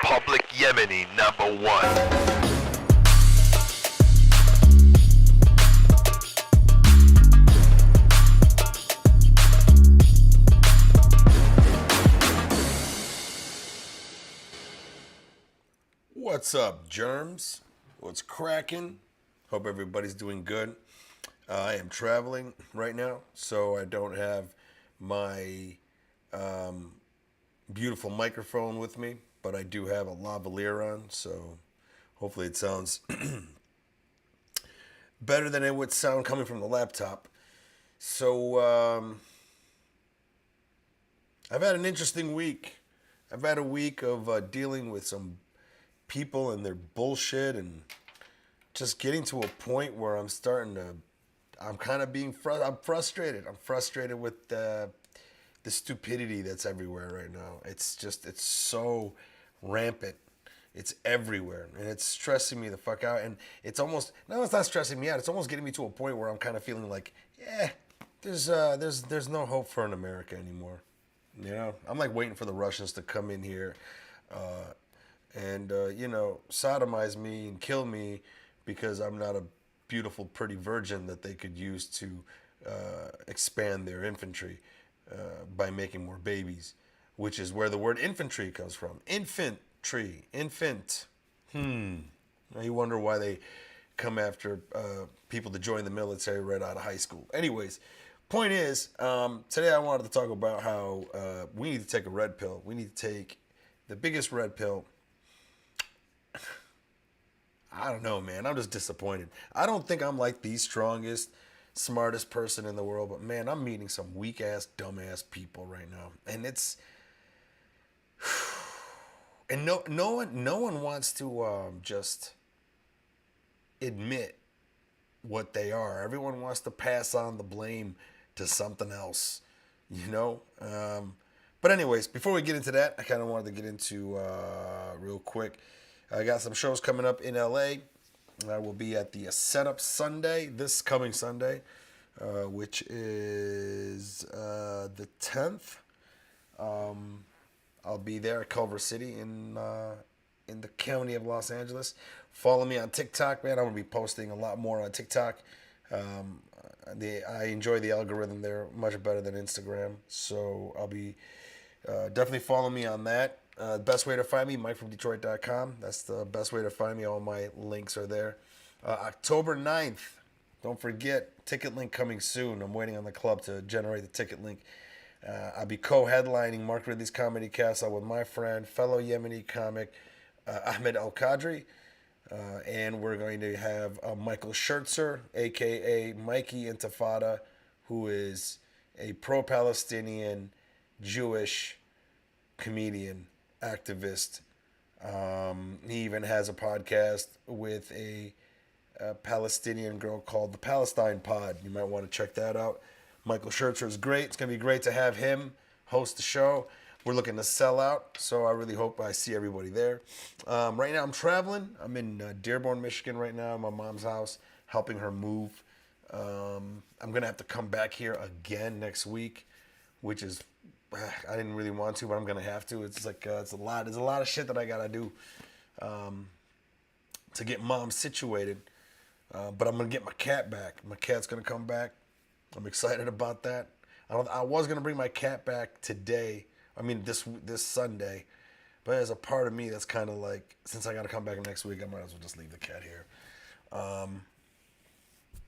Public Yemeni #1. What's up, germs? What's cracking? Hope everybody's doing good. I am traveling right now, so I don't have my beautiful microphone with me, but I do have a lavalier on, so hopefully it sounds better than it would sound coming from the laptop. So I've had an interesting week. I've had a week of dealing with some people and their bullshit and just getting to a point where I'm kind of being I'm frustrated. I'm frustrated with the stupidity that's everywhere right now. It's so rampant. It's everywhere, and it's stressing me the fuck out. And it's not stressing me out. It's almost getting me to a point where I'm kind of feeling like, there's no hope for an America anymore. You know, I'm like waiting for the Russians to come in here, and sodomize me and kill me because I'm not a beautiful, pretty virgin that they could use to expand their infantry by making more babies, which is where the word infantry comes from. Infant. Now you wonder why they come after people to join the military right out of high school. Anyways, point is, today I wanted to talk about how we need to take a red pill. We need to take the biggest red pill. I don't know, man. I'm just disappointed. I don't think I'm like the strongest, smartest person in the world, but man, I'm meeting some weak-ass, dumb-ass people right now. And it's... And no one wants to just admit what they are. Everyone wants to pass on the blame to something else, you know? But anyways, before we get into that, I kind of wanted to get into, real quick, I got some shows coming up in LA. I will be at the Setup Sunday, this coming Sunday, which is the 10th. I'll be there at Culver City in the county of Los Angeles. Follow me on TikTok, man. I'm going to be posting a lot more on TikTok. I enjoy the algorithm there much better than Instagram. So I'll be definitely follow me on that. Best way to find me, MikeFromDetroit.com. That's the best way to find me. All my links are there. October 9th, don't forget, ticket link coming soon. I'm waiting on the club to generate the ticket link. I'll be co-headlining Mark Ridley's Comedy Castle with my friend, fellow Yemeni comic, Ahmed Al-Qadri. And we're going to have Michael Schertzer, a.k.a. Mikey Intifada, who is a pro-Palestinian Jewish comedian, activist. He even has a podcast with a Palestinian girl called the Palestine Pod. You might want to check that out. Michael Schertzer is great. It's going to be great to have him host the show. We're looking to sell out, so I really hope I see everybody there. Right now I'm traveling. I'm in Dearborn, Michigan right now, my mom's house, helping her move. I'm going to have to come back here again next week, which is, I didn't really want to, but I'm going to have to. It's like, it's a lot. There's a lot of shit that I got to do to get mom situated. But I'm going to get my cat back. My cat's going to come back. I'm excited about that. I was going to bring my cat back today. I mean, this Sunday. But there's a part of me that's kind of like, since I got to come back next week, I might as well just leave the cat here.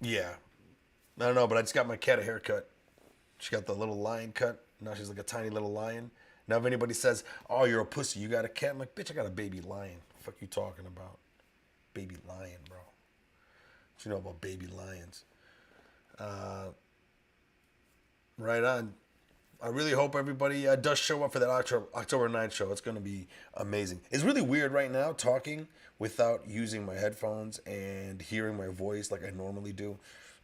Yeah. I don't know, but I just got my cat a haircut. She got the little lion cut. Now she's like a tiny little lion. Now if anybody says, oh, you're a pussy, you got a cat, I'm like, bitch, I got a baby lion. What the fuck you talking about? Baby lion, bro. What you know about baby lions? Right on. I really hope everybody does show up for that October 9th show. It's going to be amazing. It's really weird right now talking without using my headphones and hearing my voice like I normally do.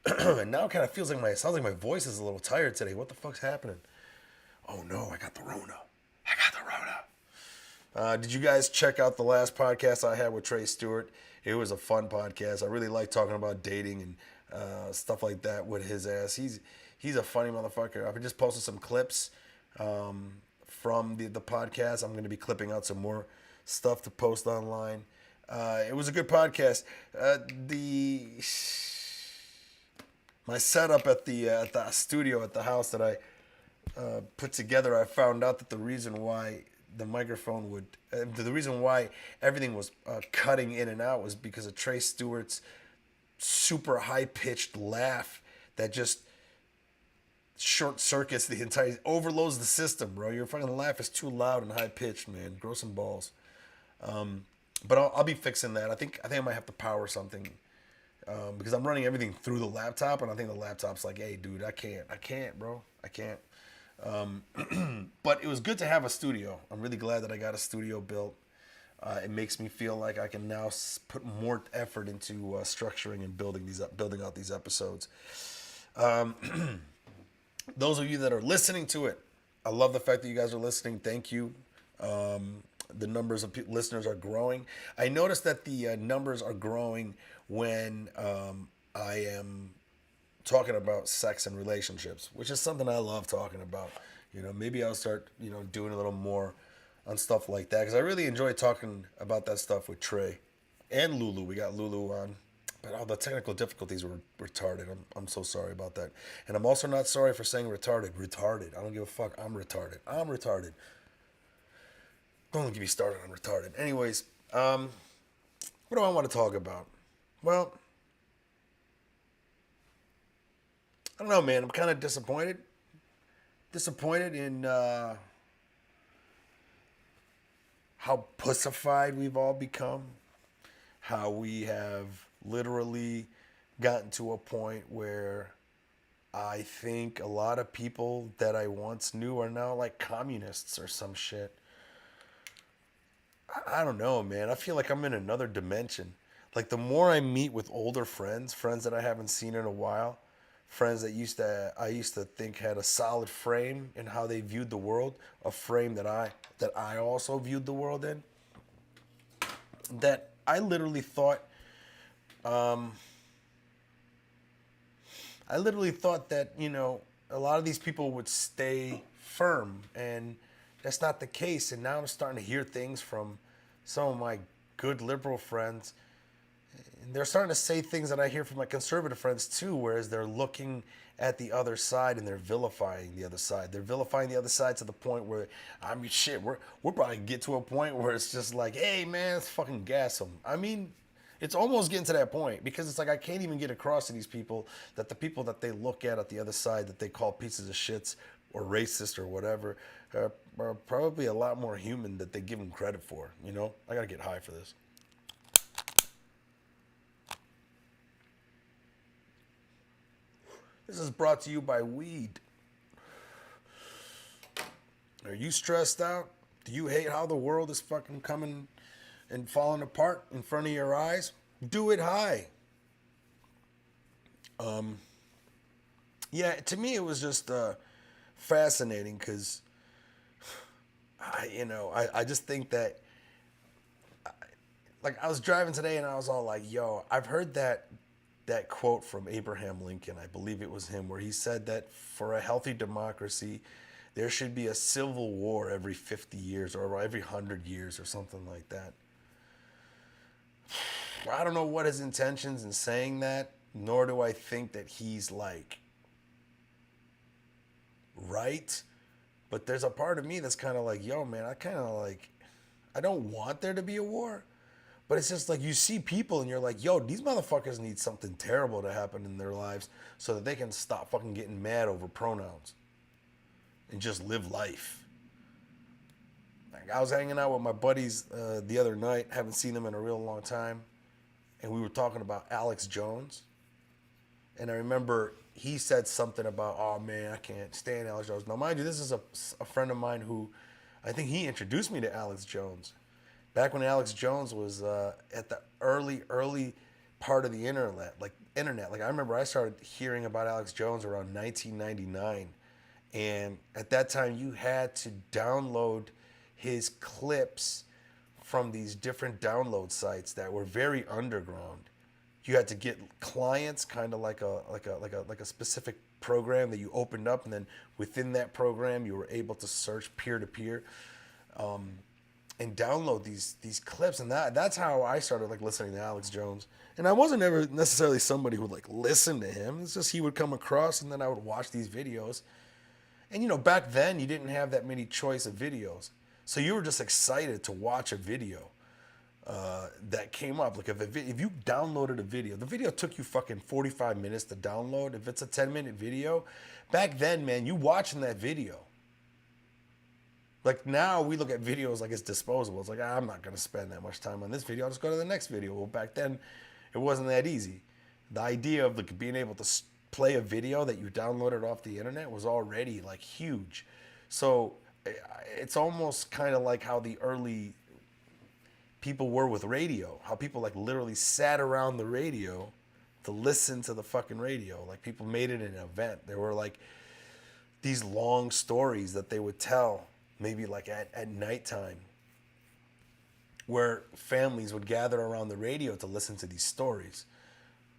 And now it kind of sounds like my voice is a little tired today. What the fuck's happening? Oh no, I got the Rona. Did you guys check out the last podcast I had with Trey Stewart? It was a fun podcast. I really like talking about dating and stuff like that with his ass. He's a funny motherfucker. I've just posted some clips from the podcast. I'm going to be clipping out some more stuff to post online. It was a good podcast. My setup at the studio at the house that I put together, I found out that the reason why the microphone would, the reason why everything was cutting in and out was because of Trey Stewart's super high pitched laugh that just short circuits the entire, overloads the system, bro. Your fucking laugh is too loud and high pitched, man. Grow some balls. But I'll be fixing that. I think I might have to power something. Because I'm running everything through the laptop, and I think the laptop's like, hey, dude, I can't, bro. I can't. But it was good to have a studio. I'm really glad that I got a studio built. It makes me feel like I can now put more effort into structuring and building out these episodes. Those of you that are listening to it, I love the fact that you guys are listening. Thank you. The numbers of listeners are growing. I noticed that the numbers are growing when I am talking about sex and relationships, which is something I love talking about. You know, maybe I'll start, doing a little more on stuff like that, because I really enjoy talking about that stuff with Trey and Lulu. We got Lulu on, but all the technical difficulties were retarded. I'm so sorry about that. And I'm also not sorry for saying retarded. Retarded. I don't give a fuck. I'm retarded. Don't get me started on retarded. Anyways, what do I want to talk about? Well, I don't know, man. I'm kind of disappointed. Disappointed in how pussified we've all become. How we have literally gotten to a point where I think a lot of people that I once knew are now like communists or some shit. I don't know, man. I feel like I'm in another dimension. Like, the more I meet with older friends that I haven't seen in a while, friends that I used to think had a solid frame in how they viewed the world, a frame that I also viewed the world in, that I literally thought that, a lot of these people would stay firm, and that's not the case. And now I'm starting to hear things from some of my good liberal friends. And they're starting to say things that I hear from my conservative friends too, whereas they're looking at the other side and they're vilifying the other side. They're vilifying the other side to the point where, we're probably get to a point where it's just like, hey man, let's fucking gas them. I mean, it's almost getting to that point, because it's like I can't even get across to these people that the people that they look at the other side that they call pieces of shits or racist or whatever are probably a lot more human that they give them credit for, I gotta get high for this. This is brought to you by weed. Are you stressed out? Do you hate how the world is fucking coming and falling apart in front of your eyes? Do it high. Yeah, to me it was just fascinating, because I just think that, like, I was driving today and I was all like, yo, I've heard that quote from Abraham Lincoln. I believe it was him, where he said that for a healthy democracy, there should be a civil war every 50 years or every 100 years or something like that. I don't know what his intentions in saying that, nor do I think that he's like right. But there's a part of me that's kind of like, yo, man, I don't want there to be a war. But it's just like, you see people and you're like, yo, these motherfuckers need something terrible to happen in their lives so that they can stop fucking getting mad over pronouns and just live life. Like, I was hanging out with my buddies the other night, haven't seen them in a real long time, and we were talking about Alex Jones. And I remember he said something about, oh man, I can't stand Alex Jones. Now, mind you, this is a friend of mine who, I think he introduced me to Alex Jones. Back when Alex Jones was at the early part of the internet. Like, I remember I started hearing about Alex Jones around 1999. And at that time, you had to download his clips from these different download sites that were very underground. You had to get clients, kind of like a specific program that you opened up, and then within that program, you were able to search peer to peer. and download these clips, and that's how I started like listening to Alex Jones. And I wasn't ever necessarily somebody who would like listen to him. It's just he would come across, and then I would watch these videos. And you know, back then you didn't have that many choice of videos, so you were just excited to watch a video that came up. Like if you downloaded a video, the video took you fucking 45 minutes to download. If it's a 10-minute video, back then, man, you watching that video. Like now we look at videos like it's disposable. It's like, I'm not going to spend that much time on this video. I'll just go to the next video. Well, back then it wasn't that easy. The idea of like being able to play a video that you downloaded off the internet was already like huge. So it's almost kind of like how the early people were with radio, how people like literally sat around the radio to listen to the fucking radio. Like people made it an event. There were like these long stories that they would tell maybe like at nighttime, where families would gather around the radio to listen to these stories.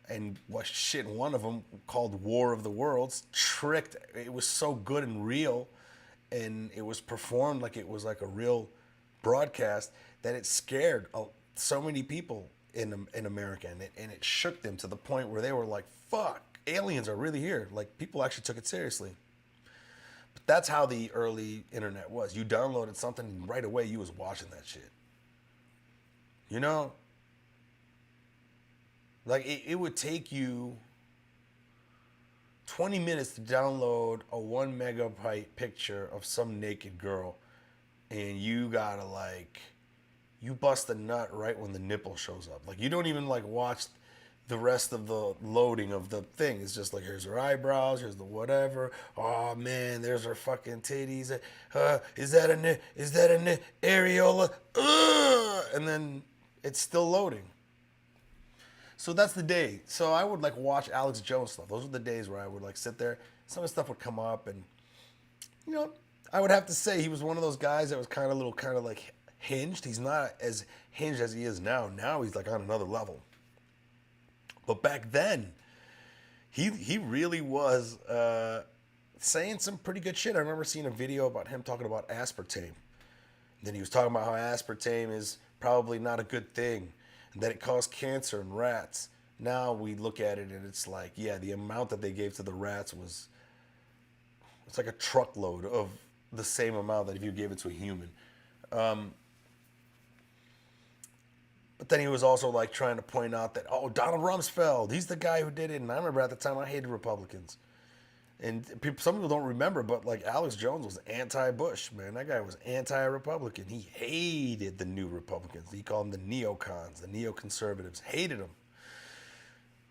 And what shit, one of them called War of the Worlds, tricked, it was so good and real, and it was performed like it was like a real broadcast, that it scared so many people in America, and it shook them to the point where they were like, fuck, aliens are really here. Like people actually took it seriously. But that's how the early internet was. You downloaded something and right away you was watching that shit. You know? Like it would take you 20 minutes to download a 1 megabyte picture of some naked girl, and you gotta like, you bust a nut right when the nipple shows up. Like you don't even like watch the rest of the loading of the thing. It's just like, here's her eyebrows, here's the whatever. Oh man, there's her fucking titties. Is that an areola? And then it's still loading. So that's the day. So I would like watch Alex Jones stuff. Those were the days where I would like sit there. Some of the stuff would come up, and you know, I would have to say he was one of those guys that was kind of like hinged. He's not as hinged as he is now. Now he's like on another level. But back then, he really was saying some pretty good shit. I remember seeing a video about him talking about aspartame. Then he was talking about how aspartame is probably not a good thing, and that it caused cancer in rats. Now we look at it and it's like, yeah, the amount that they gave to the rats was, it's like a truckload of the same amount that if you gave it to a human. But then he was also like trying to point out that, oh, Donald Rumsfeld, he's the guy who did it. And I remember at the time I hated Republicans. And some people don't remember, but like Alex Jones was anti-Bush, man. That guy was anti-Republican. He hated the new Republicans. He called them the neocons, the neoconservatives. Hated them.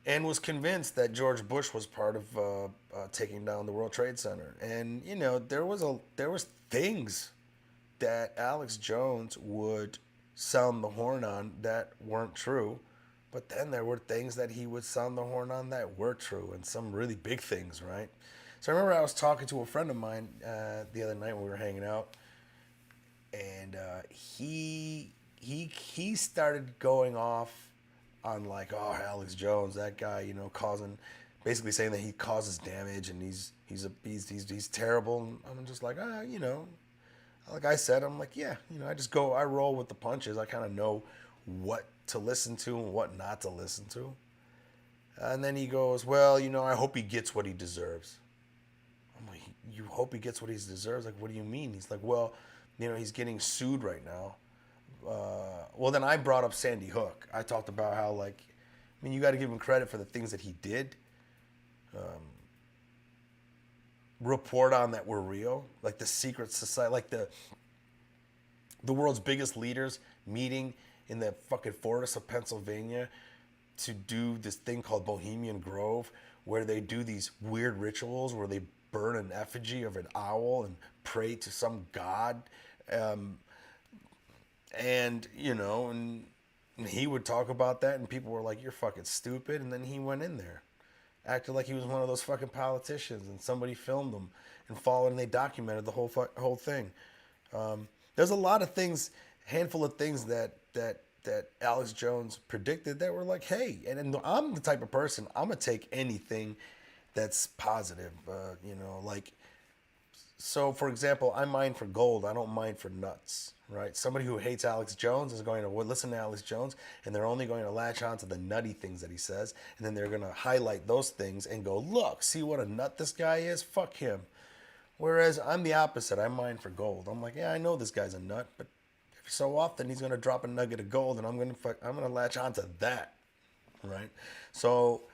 And was convinced that George Bush was part of taking down the World Trade Center. And, you know, there was things that Alex Jones would sound the horn on that weren't true, but then there were things that he would sound the horn on that were true, and some really big things, right? So I remember I was talking to a friend of mine the other night when we were hanging out, and he started going off on like, oh, Alex Jones, that guy, you know, basically saying that he causes damage and he's terrible. And I'm just like, you know. Like I said, I'm like, yeah, you know, I roll with the punches. I kind of know what to listen to and what not to listen to. And then he goes, well, you know, I hope he gets what he deserves. I'm like, you hope he gets what he deserves? Like, what do you mean? He's like, well, you know, he's getting sued right now. Well, then I brought up Sandy Hook. I talked about how, like, I mean, you got to give him credit for the things that he did. Report on that were real, like the secret society, like the world's biggest leaders meeting in the fucking forests of Pennsylvania to do this thing called Bohemian Grove, where they do these weird rituals where they burn an effigy of an owl and pray to some god, and you know, and he would talk about that, and people were like, "You're fucking stupid," and then he went in there. Acted like he was one of those fucking politicians, and somebody filmed him and followed, and they documented the whole thing. There's a lot of things, handful of things that Alex Jones predicted that were like, hey, and I'm the type of person, I'm gonna take anything that's positive. You know, like So, for example, I mine for gold. I don't mine for nuts, right? Somebody who hates Alex Jones is going to listen to Alex Jones, and they're only going to latch on to the nutty things that he says, and then they're going to highlight those things and go, look, see what a nut this guy is? Fuck him. Whereas I'm the opposite. I mine for gold. I'm like, yeah, I know this guy's a nut, but so often he's going to drop a nugget of gold, and I'm going to latch on to that, right? So,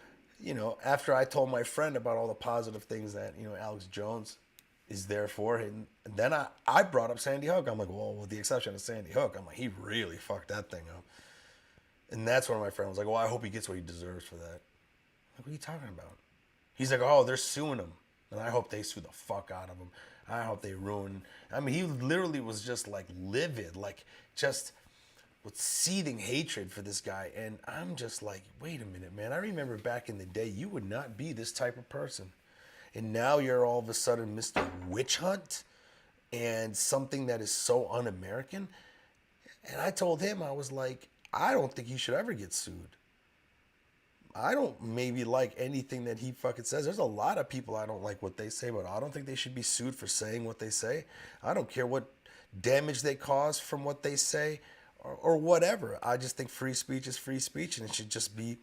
after I told my friend about all the positive things that, Alex Jones is there for him. And then I brought up Sandy Hook. I'm like, well, with the exception of Sandy Hook, I'm like, he really fucked that thing up. And that's when my friend was like, well, I hope he gets what he deserves for that. I'm like, what are you talking about? He's like, oh, they're suing him. And I hope they sue the fuck out of him. I hope they ruin. I mean, he literally was just like livid, like just with seething hatred for this guy. And I'm just like, wait a minute, man. I remember back in the day, you would not be this type of person. And now you're all of a sudden Mr. Witch Hunt and something that is so un-American. And I told him, I was like, I don't think he should ever get sued. I don't maybe like anything that he fucking says. There's a lot of people I don't like what they say, but I don't think they should be sued for saying what they say. I don't care what damage they cause from what they say or whatever. I just think free speech is free speech, and it should just be,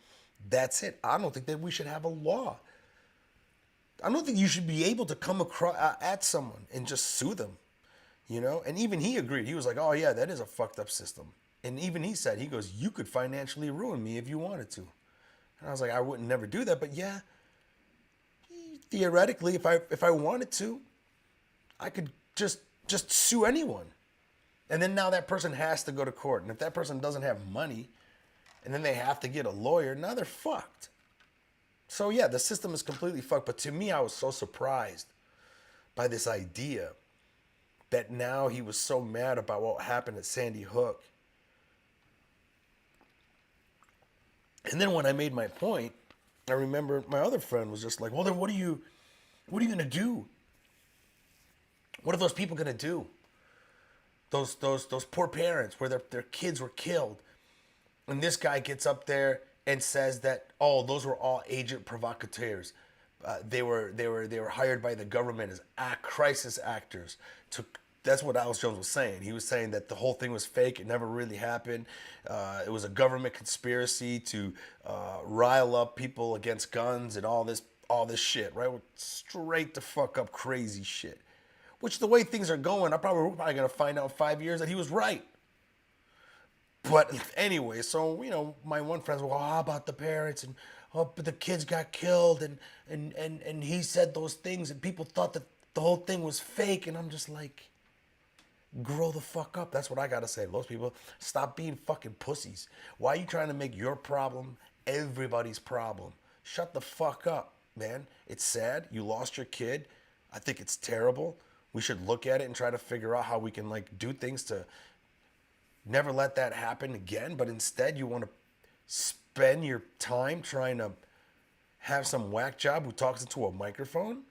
that's it. I don't think that we should have a law. I don't think you should be able to come across at someone and just sue them, And even he agreed. He was like, oh, yeah, that is a fucked up system. And even he said, he goes, you could financially ruin me if you wanted to. And I was like, I wouldn't never do that. But yeah, theoretically, if I wanted to, I could just sue anyone. And then now that person has to go to court. And if that person doesn't have money and then they have to get a lawyer, now they're fucked. So yeah, the system is completely fucked. But to me, I was so surprised by this idea that now he was so mad about what happened at Sandy Hook. And then when I made my point, I remember my other friend was just like, well, then what are you going to do? What are those people going to do? Those poor parents where their kids were killed. And this guy gets up there and says that, oh, those were all agent provocateurs. They were hired by the government as crisis actors. That's what Alex Jones was saying. He was saying that the whole thing was fake. It never really happened. It was a government conspiracy to rile up people against guns and all this shit, right? Straight to fuck up crazy shit. Which the way things are going, we're probably gonna find out in 5 years that he was right. But anyway, so my one friend's well, how about the parents and but the kids got killed and he said those things and people thought that the whole thing was fake, and I'm just like, grow the fuck up. That's what I gotta say to those people. Stop being fucking pussies. Why are you trying to make your problem everybody's problem? Shut the fuck up, man. It's sad. You lost your kid. I think it's terrible. We should look at it and try to figure out how we can do things to never let that happen again. But instead, you want to spend your time trying to have some whack job who talks into a microphone.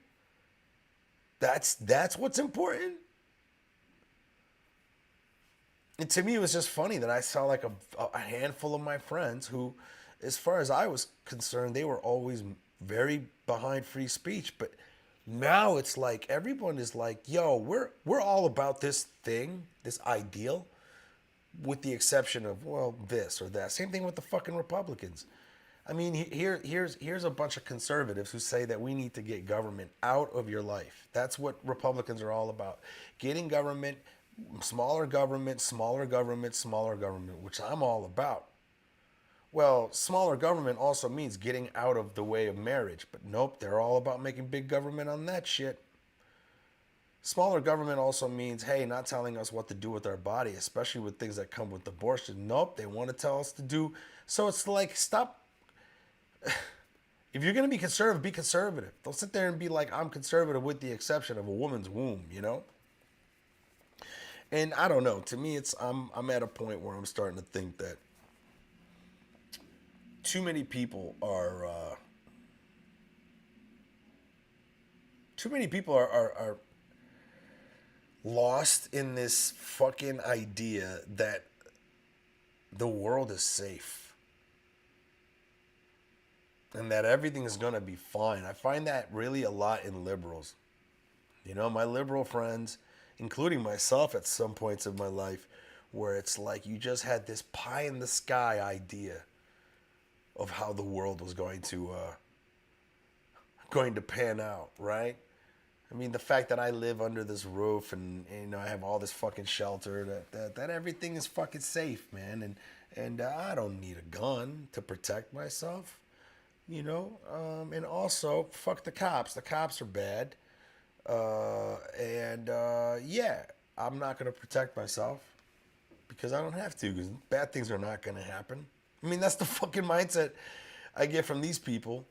That's what's important. And to me, it was just funny that I saw a handful of my friends who, as far as I was concerned, they were always very behind free speech. But now it's like everyone is like, yo, we're all about this thing, this ideal, with the exception of, well, this or that. Same thing with the fucking Republicans. I mean, here's a bunch of conservatives who say that we need to get government out of your life. That's what Republicans are all about. Getting government, smaller government, smaller government, smaller government, which I'm all about. Well, smaller government also means getting out of the way of marriage. But nope, they're all about making big government on that shit. Smaller government also means, hey, not telling us what to do with our body, especially with things that come with abortion. Nope, they want to tell us to do. So it's like, stop. If you're going to be conservative, be conservative. Don't sit there and be like, I'm conservative with the exception of a woman's womb, And I don't know. To me, I'm at a point where I'm starting to think that too many people are lost in this fucking idea that the world is safe and that everything is going to be fine. I find that really a lot in liberals. You know, my liberal friends, including myself at some points of my life, where it's like you just had this pie in the sky idea of how the world was going to pan out, right? I mean, the fact that I live under this roof and you know I have all this fucking shelter, that everything is fucking safe, man, and I don't need a gun to protect myself, you know. And also, fuck the cops. The cops are bad, yeah, I'm not gonna protect myself because I don't have to. Because bad things are not gonna happen. I mean, that's the fucking mindset I get from these people.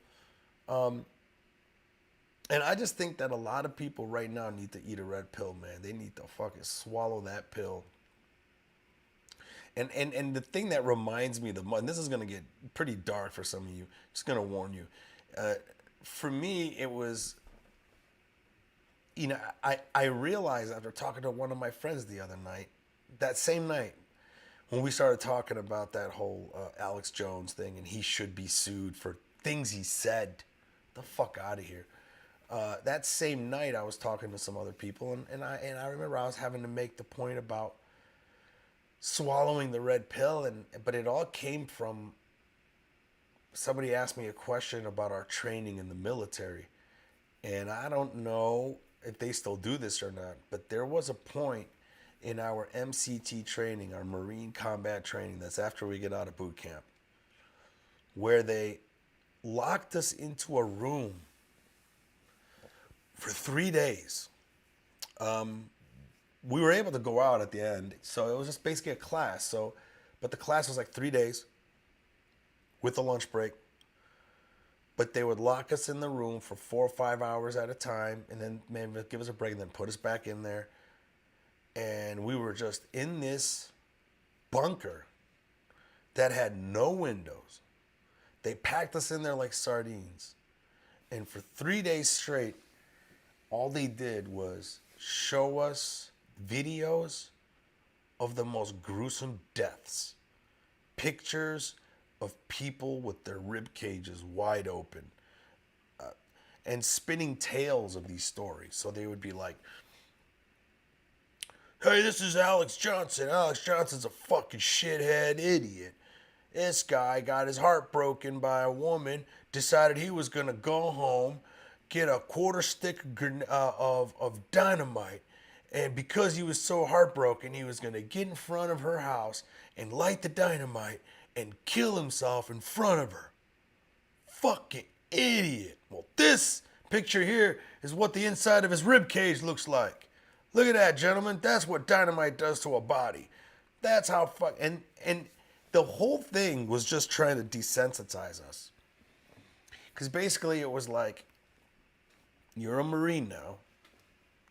And I just think that a lot of people right now need to eat a red pill, man. They need to fucking swallow that pill. And the thing that reminds me the most, and this is gonna get pretty dark for some of you, just gonna warn you. For me, it was, you know, I realized after talking to one of my friends the other night, that same night, when we started talking about that whole Alex Jones thing and he should be sued for things he said, the fuck out of here. That same night, I was talking to some other people, and I remember I was having to make the point about swallowing the red pill, but it all came from somebody asked me a question about our training in the military, and I don't know if they still do this or not, but there was a point in our MCT training, our Marine Combat Training, that's after we get out of boot camp, where they locked us into a room for 3 days. We were able to go out at the end, so it was just basically a class. But the class was like 3 days with a lunch break. But they would lock us in the room for 4 or 5 hours at a time, and then maybe give us a break, and then put us back in there. And we were just in this bunker that had no windows. They packed us in there like sardines. And for 3 days straight, all they did was show us videos of the most gruesome deaths. Pictures of people with their rib cages wide open. And spinning tales of these stories. So they would be like, hey, this is Alex Johnson. Alex Johnson's a fucking shithead idiot. This guy got his heart broken by a woman, decided he was going to go home, get a quarter stick of dynamite, and because he was so heartbroken, he was going to get in front of her house and light the dynamite and kill himself in front of her. Fucking idiot. Well, this picture here is what the inside of his rib cage looks like. Look at that, gentlemen. That's what dynamite does to a body. That's how and the whole thing was just trying to desensitize us. Because basically it was like, you're a Marine now.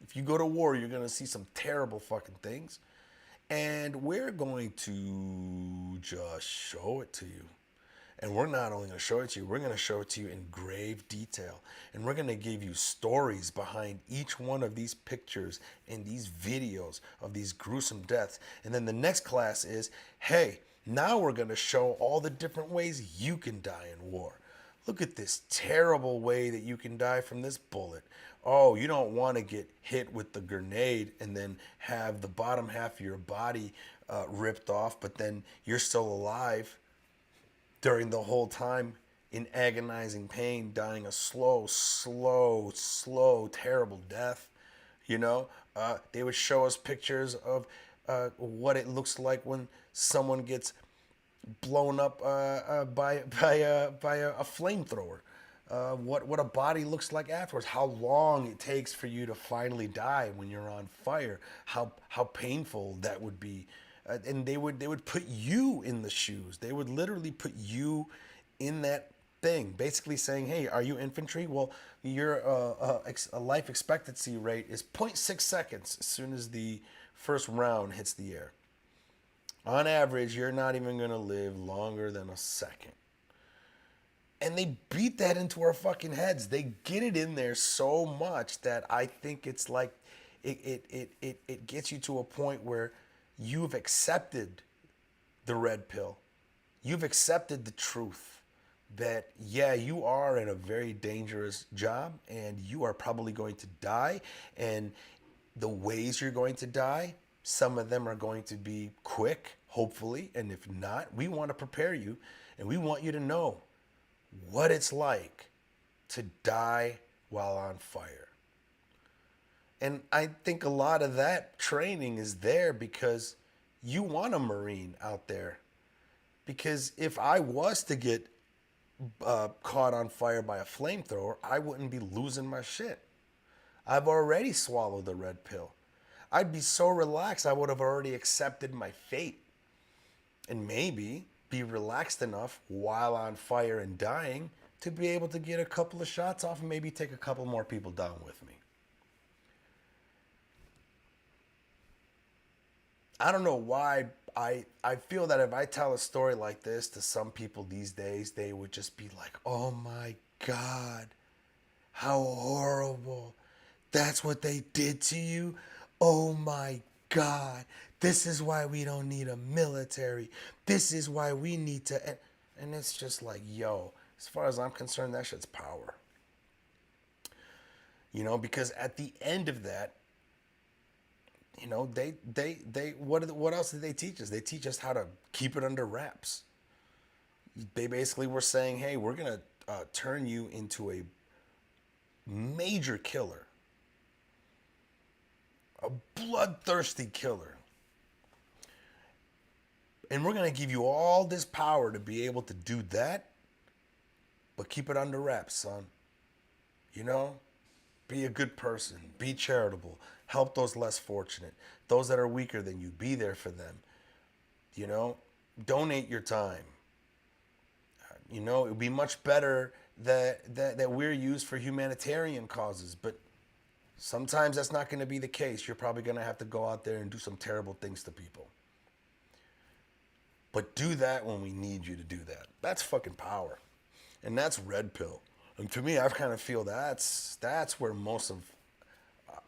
If you go to war, you're going to see some terrible fucking things. And we're going to just show it to you. And we're not only going to show it to you, we're going to show it to you in grave detail. And we're going to give you stories behind each one of these pictures and these videos of these gruesome deaths. And then the next class is, hey, now we're going to show all the different ways you can die in war. Look at this terrible way that you can die from this bullet. Oh, you don't want to get hit with the grenade and then have the bottom half of your body ripped off, but then you're still alive during the whole time in agonizing pain, dying a slow, terrible death. You know, they would show us pictures of what it looks like when someone gets blown up by a flamethrower. What a body looks like afterwards. How long it takes for you to finally die when you're on fire. How painful that would be. And they would put you in the shoes. They would literally put you in that thing, basically saying, hey, are you infantry? Well, your life expectancy rate is 0.6 seconds as soon as the first round hits the air. On average, you're not even going to live longer than a second. And they beat that into our fucking heads. They get it in there so much that I think it's like it gets you to a point where you've accepted the red pill. You've accepted the truth that, yeah, you are in a very dangerous job and you are probably going to die. And the ways you're going to die, some of them are going to be quick, hopefully. And if not, we want to prepare you and we want you to know what it's like to die while on fire. And I think a lot of that training is there because you want a Marine out there. Because if I was to get caught on fire by a flamethrower, I wouldn't be losing my shit. I've already swallowed the red pill. I'd be so relaxed, I would have already accepted my fate. And maybe be relaxed enough while on fire and dying to be able to get a couple of shots off and maybe take a couple more people down with me. I don't know why I feel that if I tell a story like this to some people these days, they would just be like, oh my God, how horrible. That's what they did to you? Oh my God, this is why we don't need a military. This is why we need to... And it's just like, yo, as far as I'm concerned, that shit's power. You know, because at the end of that, you know, what else did they teach us? They teach us how to keep it under wraps. They basically were saying, hey, we're going to turn you into a major killer, a bloodthirsty killer. And we're going to give you all this power to be able to do that, but keep it under wraps, son. You know? Be a good person. Be charitable. Help those less fortunate. Those that are weaker than you. Be there for them. You know? Donate your time. You know, it would be much better that we're used for humanitarian causes, but sometimes that's not going to be the case. You're probably going to have to go out there and do some terrible things to people. But do that when we need you to do that. That's fucking power. And that's red pill. And to me, I kind of feel that's where most of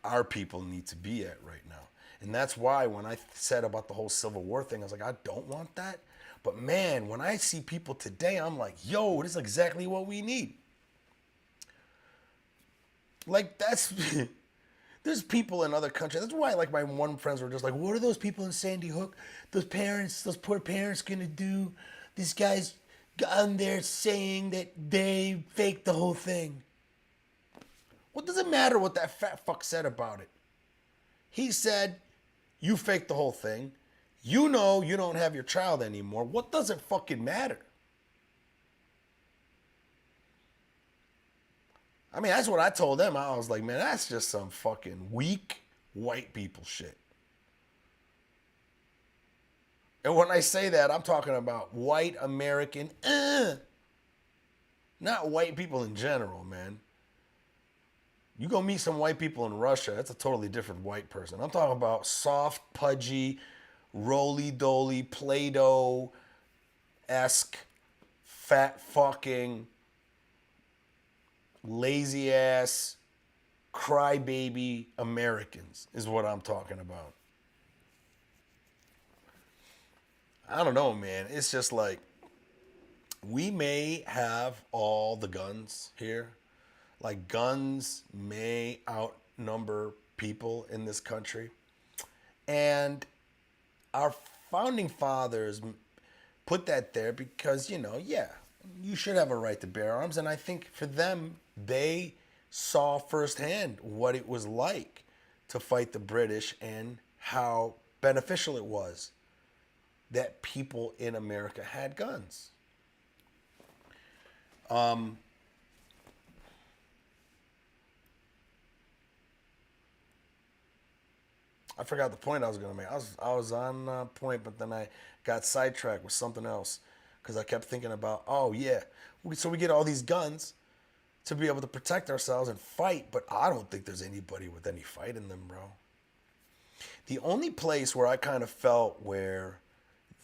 our people need to be at right now. And that's why when I said about the whole Civil War thing, I was like, I don't want that. But man, when I see people today, I'm like, yo, this is exactly what we need. Like, that's... There's people in other countries. That's why, like, my one friends were just like, what are those people in Sandy Hook? Those poor parents gonna do? These guys on there saying that they faked the whole thing. What does it matter what that fat fuck said about it? He said, you faked the whole thing. You know you don't have your child anymore. What does it fucking matter? I mean, that's what I told them. I was like, man, that's just some fucking weak white people shit. And when I say that, I'm talking about white American, not white people in general, man. You go meet some white people in Russia, that's a totally different white person. I'm talking about soft, pudgy, roly-doly, Play-Doh-esque, fat fucking, lazy-ass, crybaby Americans is what I'm talking about. I don't know, man. It's just like, we may have all the guns here. Like, guns may outnumber people in this country. And our founding fathers put that there because, you know, yeah, you should have a right to bear arms. And I think for them, they saw firsthand what it was like to fight the British and how beneficial it was that people in America had guns. I forgot the point I was going to make. I was on point, but then I got sidetracked with something else because I kept thinking about, oh, yeah. So we get all these guns to be able to protect ourselves and fight, but I don't think there's anybody with any fight in them, bro. The only place where I kind of felt where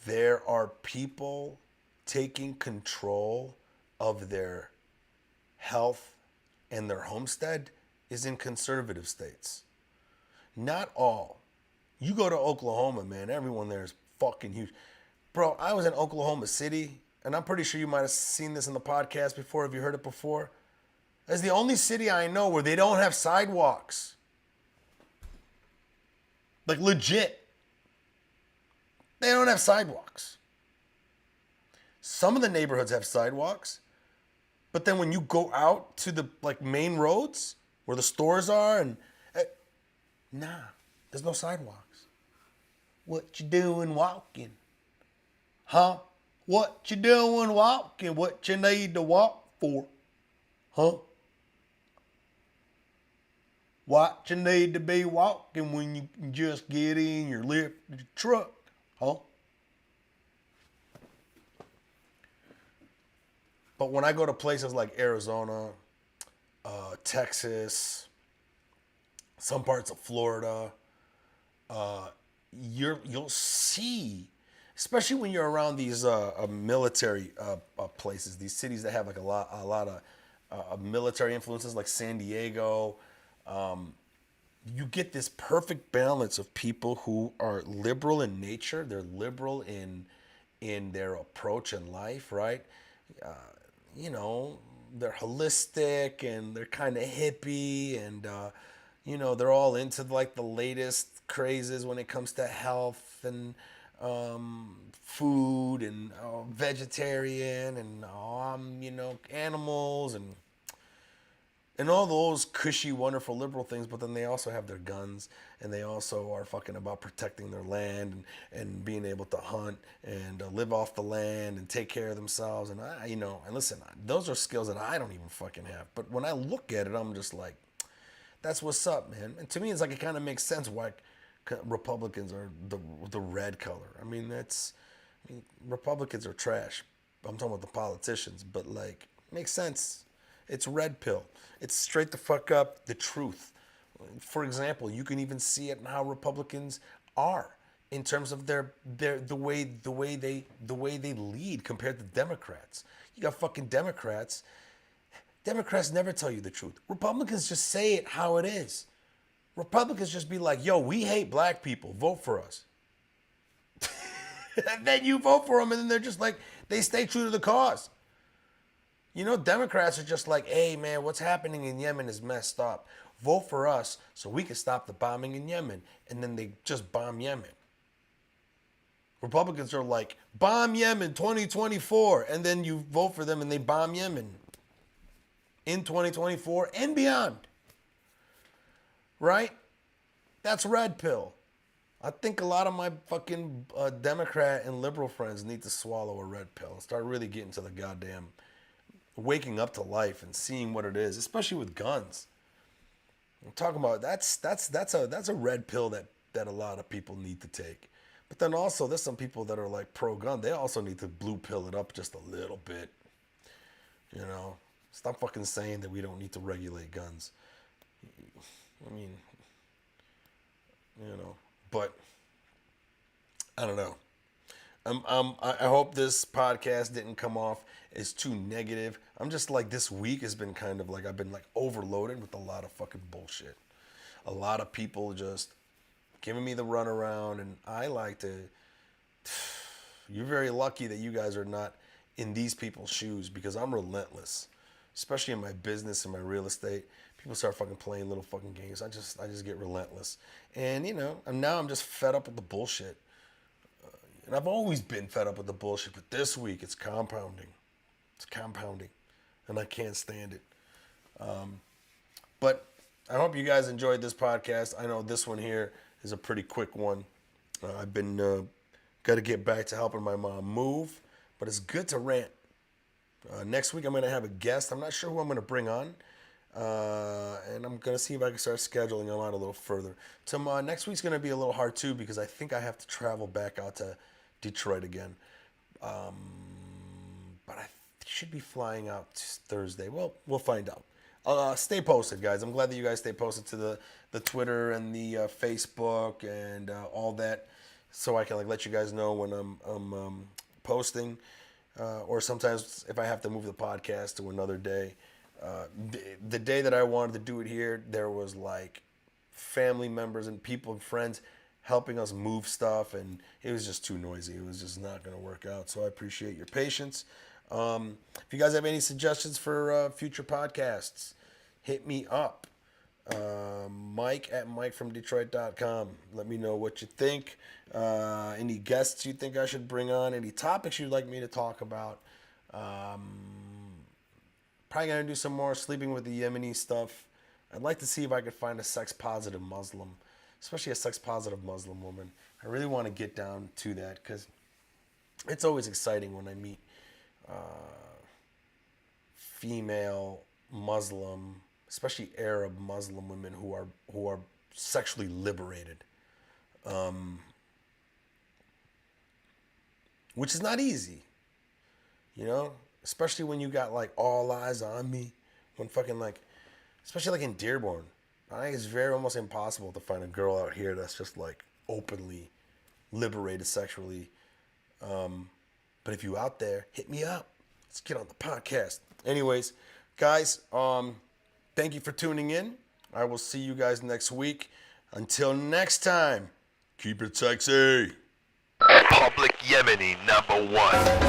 there are people taking control of their health and their homestead is in conservative states. Not all. You go to Oklahoma, man, everyone there is fucking huge. Bro, I was in Oklahoma City and I'm pretty sure you might have seen this in the podcast before. Have you heard it before? It's the only city I know where they don't have sidewalks. Like legit. They don't have sidewalks. Some of the neighborhoods have sidewalks, but then when you go out to the like main roads where the stores are and nah, there's no sidewalks. What you doing walking? Huh? What you doing walking? What you need to walk for? Huh? What you need to be walking when you can just get in your lifted truck? Huh? But when I go to places like Arizona, Texas, some parts of Florida, you'll see, especially when you're around these military places, these cities that have like a lot of military influences, like San Diego. You get this perfect balance of people who are liberal in nature. They're liberal in their approach in life, right? You know, they're holistic and they're kind of hippie and, you know, they're all into like the latest crazes when it comes to health and food and vegetarian and, you know, animals and all those cushy, wonderful liberal things, but then they also have their guns and they also are fucking about protecting their land and being able to hunt and live off the land and take care of themselves. And you know, and listen, those are skills that I don't even fucking have. But when I look at it, I'm just like, that's what's up, man. And to me, it's like, it kind of makes sense why Republicans are the red color. I mean, Republicans are trash. I'm talking about the politicians, but like, makes sense. It's red pill. It's straight the fuck up the truth. For example, you can even see it in how Republicans are in terms of the way they lead compared to Democrats. You got fucking Democrats. Democrats never tell you the truth. Republicans just say it how it is. Republicans just be like, yo, we hate black people. Vote for us. And then you vote for them and then they're just like, they stay true to the cause. You know, Democrats are just like, hey, man, what's happening in Yemen is messed up. Vote for us so we can stop the bombing in Yemen. And then they just bomb Yemen. Republicans are like, bomb Yemen 2024. And then you vote for them and they bomb Yemen in 2024 and beyond. Right? That's red pill. I think a lot of my fucking Democrat and liberal friends need to swallow a red pill and start really getting to the goddamn waking up to life and seeing what it is, especially with guns. I'm talking about that's a red pill that a lot of people need to take. But then also there's some people that are like pro-gun. They also need to blue pill it up just a little bit. You know, stop fucking saying that we don't need to regulate guns. I mean, you know, but I don't know. I hope this podcast didn't come off as too negative. I'm just like, this week has been kind of like, I've been like overloaded with a lot of fucking bullshit. A lot of people just giving me the runaround, and I like to, you're very lucky that you guys are not in these people's shoes, because I'm relentless, especially in my business and my real estate. People start fucking playing little fucking games. I just get relentless. And you know, now I'm just fed up with the bullshit. And I've always been fed up with the bullshit, but this week it's compounding. It's compounding, and I can't stand it. But I hope you guys enjoyed this podcast. I know this one here is a pretty quick one. I've been got to get back to helping my mom move, but it's good to rant. Next week I'm going to have a guest. I'm not sure who I'm going to bring on. And I'm going to see if I can start scheduling them out a little further. Next week's going to be a little hard too, because I think I have to travel back out to Detroit again. But I should be flying out Thursday. Well, we'll find out. Stay posted, guys. I'm glad that you guys stay posted to the Twitter and the Facebook and all that, so I can like let you guys know when I'm posting, or sometimes if I have to move the podcast to another day. The day that I wanted to do it here, there was like family members and people and friends helping us move stuff, and it was just too noisy. It was just not going to work out. So I appreciate your patience. If you guys have any suggestions for future podcasts, hit me up. Mike at MikeFromDetroit.com. Let me know what you think. Any guests you think I should bring on, any topics you'd like me to talk about. Probably gonna do some more sleeping with the Yemeni stuff. I'd like to see if I could find a sex-positive Muslim, especially a sex-positive Muslim woman. I really want to get down to that because it's always exciting when I meet female Muslim, especially Arab Muslim women who are sexually liberated, which is not easy, you know, especially when you got like all eyes on me, when fucking like, especially like in Dearborn, I think it's very almost impossible to find a girl out here that's just like openly liberated sexually. But if you out there, hit me up. Let's get on the podcast. Anyways, guys, thank you for tuning in. I will see you guys next week. Until next time, keep it sexy. Public Yemeni #1.